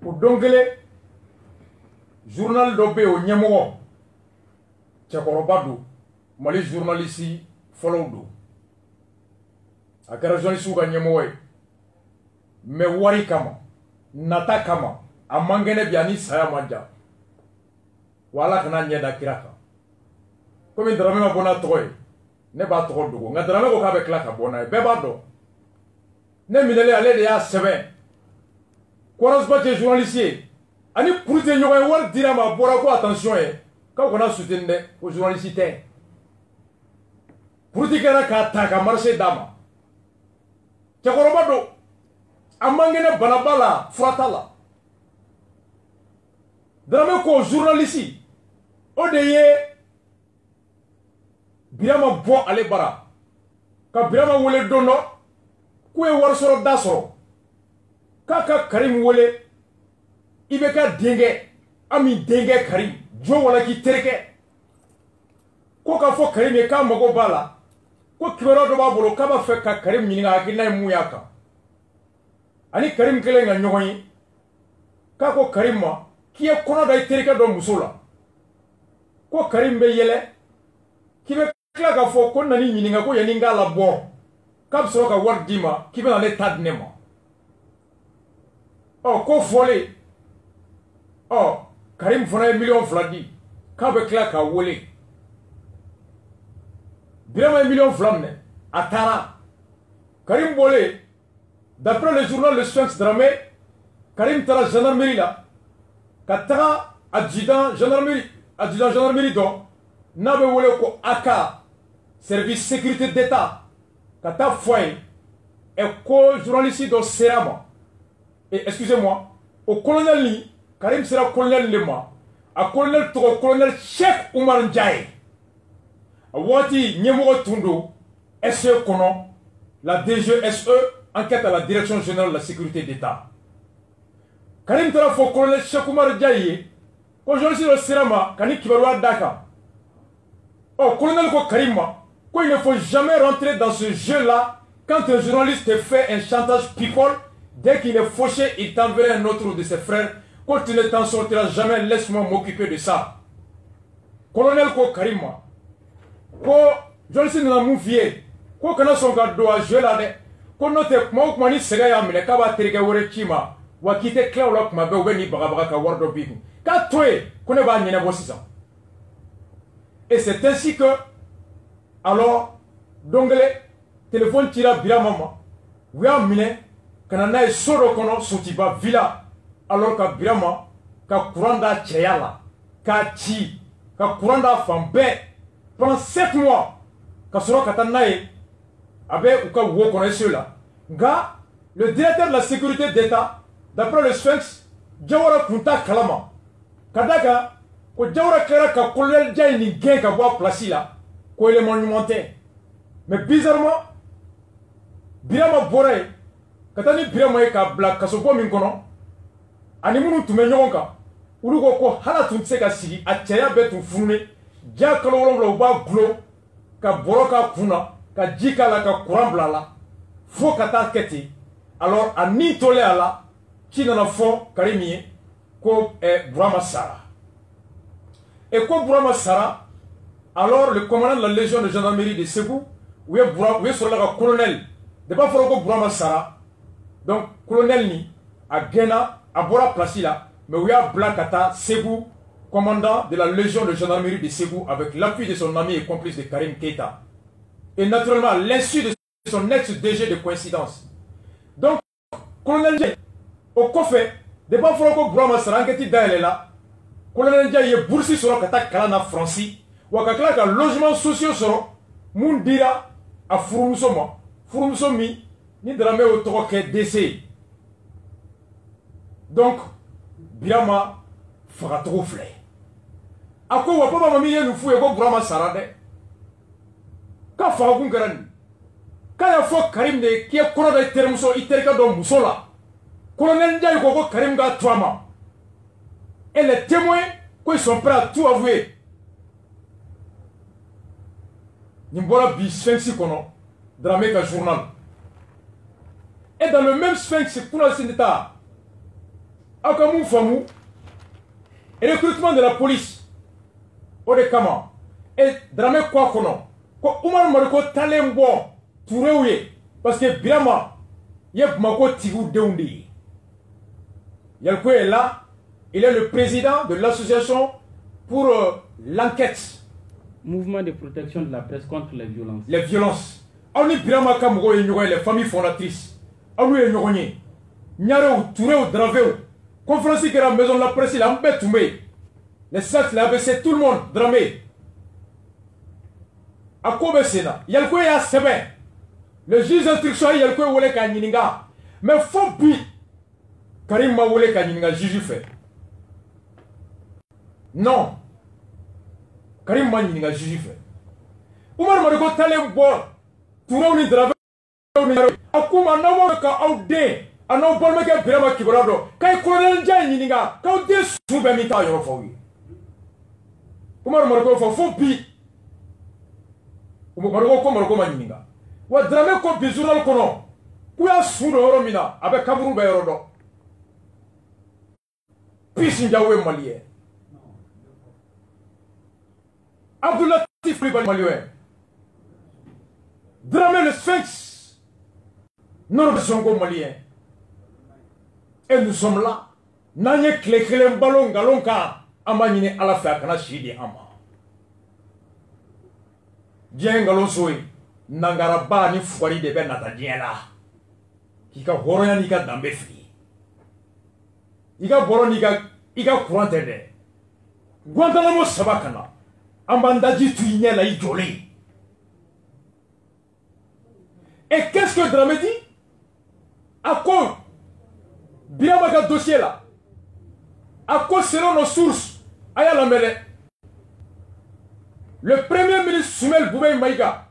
o dongele journal dɔ bɛ yen o ɲɛmɔgɔ cɛkɔrɔba don Mali journaliste fɔlɔw don a kɛra journaliste ka ɲɛmɔgɔ ye mais wari kama nata kama a man kɛnɛ bi ani saya man jan wa Ala kana ɲɛ da kira kan komi Darame ma bɔ n'a tɔgɔ ye ne b'a tɔgɔ dogo nka Darame ko k'a bɛ tila ka bɔ n'a ye bɛɛ b'a dɔn ne minɛlen ale de y'a sɛbɛn Kɔrɔsiba cɛ journaliste ye ani kuru tɛ ɲɔgɔn ye wari dira ma a bɔra ko attention ye k'aw kana soutenir dɛ ko journaliste tɛ kuru kɛra k'a ta ka marché d'a ma cɛkɔrɔba don a man kɛnɛ banaba la furata la Darame ko journaliste o de ye Birama bɔ ale bara ka Birama wele don dɔ k'u ye wari sɔrɔ da sɔrɔ k'a ka Karim wele i bɛ ka denkɛ Ami denkɛ Karim jo wala k'i terikɛ ko k'a fɔ Karim ye k'a mago b'a la ko kibaruya dɔ b'a bolo k'a b'a fɛ ka Karim ɲininka hakilina ye mun y'a kan ani Karim kɛlen ka ɲɔgɔn ye k'a ko Karim ma k'i ye kɔnɔ da i terikɛ dɔ muso la ko Karim bɛ yɛlɛ k'i bɛ tila k'a fɔ ko nani ɲininka ko yanni n k'a labɔ k'a bɛ sɔrɔ ka wari d'i ma k'i bɛna ne ta di ne ma ko fɔlen Karim fana ye $2 di k'a bɛ tila k'a wele Birama ye $2 minɛ a taara Karim bɔlen d'après le journal Le Sphinx Dramé Karim taara gendarmerie la ka taga adjudant gendarmerie dɔ n'a bɛ wele ko AK service sécurité d'état ka taa fɔ a ye ko journaliste dɔ sera ma excusez-moi o colonel ni Karim sera colonel le ma a colonel tɔgɔ colonel Cheikh Oumar Ndiaye a waati ɲɛmɔgɔ tun don SE kɔnɔ la DGSE enquête à la direction générale de la sécurité d'état Karim taara fɔ colonel Cheikh Oumar Ndiaye ye ko journaliste dɔ sera ma ka ni kibaruya d'a kan colonel ko Karim ma ko il ne faut jamais rentrer dans ce jeu-là quand un journaliste te fait un chantage people dès qu'il est fauché il t'enverra un autre de ses frères ko tu ne t'en sortiras jamais laisse-moi m'occuper de ça colonel ko Karim ma ko journaliste nana mun f'i ye ko kana sɔn ka don a jeu la dɛ ko n'o tɛ kuma o kuma ni sɛgɛ y'a minɛ k'a b'a terikɛ wɛrɛ ci ma wa k'i tɛ tila o la kuma bɛɛ u bɛ n'i bagabaga ka wari dɔ b'i kun k'a to yen ko ne b'a ɲɛnabɔ sisan et c'est ainsi que alors dongele téléphone cira Birama ma u y'a minɛ ka na n'a ye so dɔ kɔnɔ Sotiba villa alors ka Birama ka courant d'a cɛya la k'a ci ka courant d'a fan bɛɛ pendant 7 mois ka sɔrɔ ka taa n'a ye a bɛ u ka wo kɔnɔ SE la nka le directeur de la sécurité d'état d'après le Sphinx Jawara tun t'a kalama ka d'a kan ko Jawara kɛra ka colonel Ndiaye nin gɛn ka bɔ a place la ko élément ɲuman tɛ mais bizarrement Birama bɔra yen ka taa ni Birama ye k'a bila kasobon min kɔnɔ ani minnu tun bɛ ɲɔgɔn kan olu ko hala tun tɛ se ka sigi a cɛya bɛɛ tun fununen diɲɛ kalo 7 u b'a gulon ka bɔrɔ k'a kun na ka ji k'a la ka courant bila a la fo ka taa kɛ ten alors a nin tolen a la ci nana fɔ Karim ye ko Burama sara et ko Burama sara alors le commandant de la légion de gendarmerie de Ségou u ye sɔrɔla ka colonel de b'a fɔra ko Burama sara donc colonel ni a gɛnna a bɔra place la mais u y'a bila ka taa Ségou commandant de la légion de gendarmerie de Ségou avec l'appui de son ami et complice de Karim Keita et naturellement à l'insu de son ex-DG de coïncidence donc colonel Ndiaye o kɔfɛ de b'a fɔra ko Burama sara enquête dayɛlɛ la colonel Ndiaye ye bourse sɔrɔ ka taa kalan na Faransi wa ka tila ka logement sociaux sɔrɔ mun dira a furumuso ma furumuso min ni Darame y'o tɔgɔ kɛ DC donc Birama fagacogo filɛ a ko wa papa min ye nin f'u ye ko Burama sara dɛ k'a fagakun kɛra nin k'a y'a fɔ Karim de ye k'i ye kɔnɔ da i terikɛ dɔ muso la colonel Ndiaye ko Karim k'a to a ma et les témoins qu'ils sont prêts à tout avouer nin bɔra bi Sphinx kɔnɔ Darame ka journal et dans le même Sphinx journaliste d'État Akamou Famou, et recrutement de la police, Odekama, et Dramé Kwakono, ko Oumar Mariko Talembo, Touréouye, parce que Birama, Yep Mako Tigou Deundi. Yalko est là, il est le président de l'association pour l'enquête. Mouvement de protection de la presse contre les violences. Les violences. On est Birama Kamgo et les familles fondatrices. On est Nyoroni. Nyarou, Touréou, Dravéou. Conférence qui est la maison de la presse, il a un bête tombé. Les sacs, l'ABC, tout le monde, dramé. À Kobe Sena, Yalko est à Sebe. Le juge d'instruction, Yalko est Wole Kanyininga. Mais faut bi. Karim ma Wole Kanyininga, juge fait. Non. Karim ma Kanyininga, juge fait. Oumar Mariko Talem Bor. Touréou ni Dravé. Akouma Nawo ka Audé. Ano bolmeke Birama Kiborado. Kay colonel Ndiaye Nyininga. Ka Audé soube mita yoro fawi. Oumar Mariko faut bi. Maroko Maroko Nyininga. Wa Dramé ko bi journal kono. Kuya sudo yoro mina. Abe kaburu be yoro do. Pisi Ndiawe malien. Abdoulatif Coulibaly malien. Dramé le Sphinx. Non, Songo malien. Et nous sommes là. Nanye klekele ballon galonka. Amanine ala fa kana shidi ama. Bien galon soy. Nangara ba ni fwari de ben nata diela. Kika horoya ni ka dambe fri. Iga boro ni ka iga courante de. Guantanamo sabakana. Ambandaji tuigne la idolé. Et qu'est-ce que Dramé dit? À quoi Birama ka dossier là? À quoi selon nos sources? Aya la mele. Le premier ministre Soumel Boubeye Maïga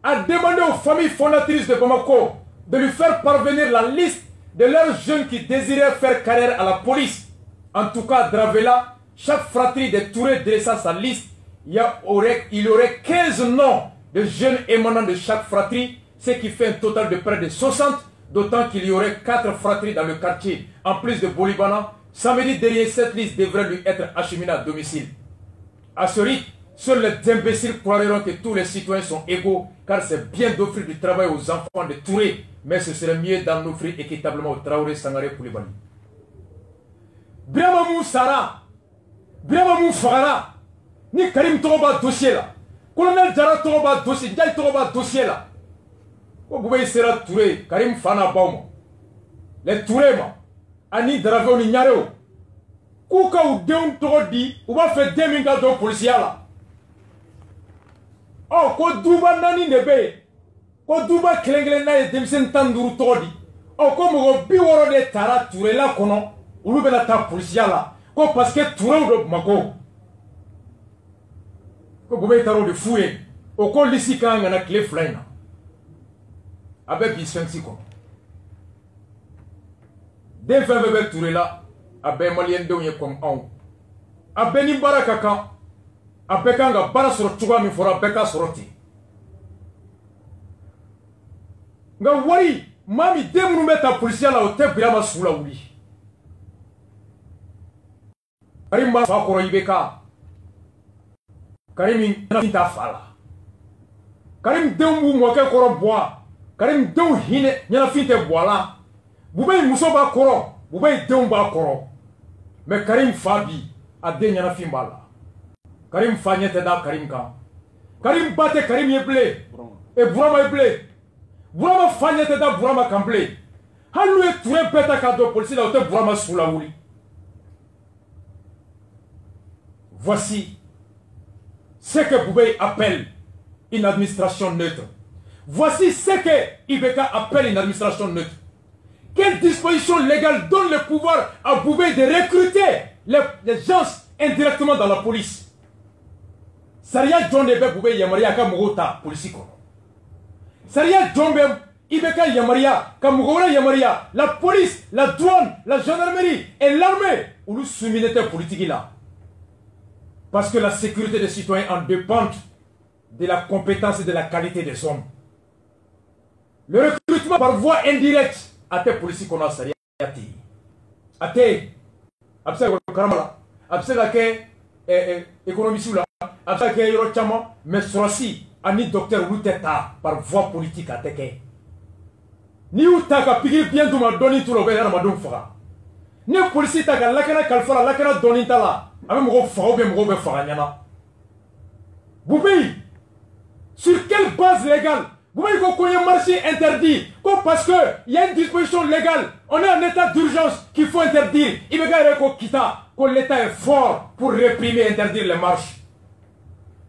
a demandé aux familles fondatrices de Bamako de lui faire parvenir la liste de leurs jeunes qui désiraient faire carrière à la police. En tout cas, Dravela, chaque fratrie des Touré dressa sa liste. Il y aurait 15 noms de jeunes émanant de chaque fratrie, ce qui fait un total de près de 60, d'autant qu'il y aurait 4 fratries dans le quartier. En plus de Bolibana, samedi dernier, cette liste devrait lui être acheminée à domicile. À ce rythme, seuls les imbéciles croiront que tous les citoyens sont égaux, car c'est bien d'offrir du travail aux enfants de Touré, mais ce serait mieux d'en offrir équitablement aux Traoré Sangaré Coulibaly. Biramamou Sara, Biramamou Fara, ni Karim Toba dossier là, colonel Jara Toba dossier, Ndiaye Toba dossier là. Vous pouvez sera Touré, Karim Fana Bauma. Les Touré, Ani Drago ni Nyareo. Kouka ou Deun Todi, ou va faire 2000 de policiers là. Oh, ko Duba Nani Nebe, ko Duba Klenglena et Demsen Tandour Todi. Oh, comme on biworo de Tara Touré là, kono, ou le ta policier là. Ko parce que Touré ou Mako. Ko Boubé Taro de fouet. Au ko lisi kanga clé flaina. Avec Bisfensi quoi. Dès fin bébé Touré là, avec Malien de comme on. Avec Nimbara Kaka, avec un bara sur Touba mi fora beka soroti. Nga wari, mami demu meta policier la hotel Birama Soula wuli. Karim ba fa koro ibeka. Karim ta fala. Karim demu mo ke koro bois. Karim deu hine nyana finte boala. Boubé muso ba koro, Boubé deu ba koro. Mais Karim Fabi a de nyana fin bala. Karim Fanyete da Karim ka. Karim bate Karim yeble. Et Bourama yeble. Bourama Fanyete da Bourama kamble. Hanou e Touré beta kado policier la hotel Bourama Soula wuli. Voici ce que Boubé appelle une administration neutre. Voici ce que Ibeka appelle une administration neutre. Quelle disposition légale donne le pouvoir à Boubé de recruter les gens indirectement dans la police? Saria John Ebe Boubé Yamaria Kamogota, police. Saria John Ibeka Yamaria, Kamogora Yamaria, la police, la douane, la gendarmerie et l'armée, ou le sous-militaire politique là. Parce que la sécurité des citoyens en dépend de la compétence et de la qualité des hommes. Le recrutement par voie indirecte à tes policiers qu'on a sariati. À tes abse ko karamala abse ka ke économiste la abse ka yoro chama mais sorasi ani docteur Luteta par voie politique ateke ni utaka pigir bien duma doni tout le be na madon faga ni police ta ka lakana kalfala lakana doni tala ame mo fago be faga nyana Boubei sur quelle base légale vous voyez qu'on y a marché interdit parce qu'il y a une disposition légale. On est en état d'urgence qu'il faut interdire. Il me garde que l'État est fort pour réprimer et interdire les marches.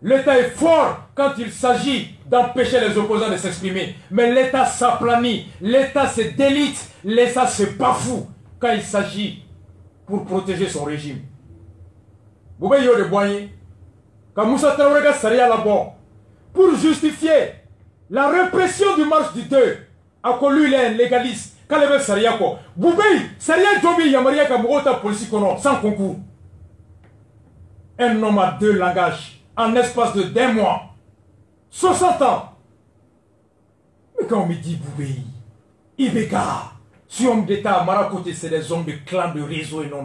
L'État est fort quand il s'agit d'empêcher les opposants de s'exprimer. Mais l'État s'aplanit, l'État se délite, l'État se bafoue quand il s'agit pour protéger son régime. Vous voyez de Boigny, quand Moussa Traoré a Saria là-bas, pour justifier la répression du marche du 2, à quoi lui il est un légaliste, quand il veut Saria quoi. Boubei, Saria Djobi Yamaria Kamurota police sans concours. Un homme à 2 langages, en espace de 2 mois, 60 ans. Mais quand on me dit Boubei, Ibeka, ce homme d'État à Maracoté, c'est des hommes de clan de réseau et non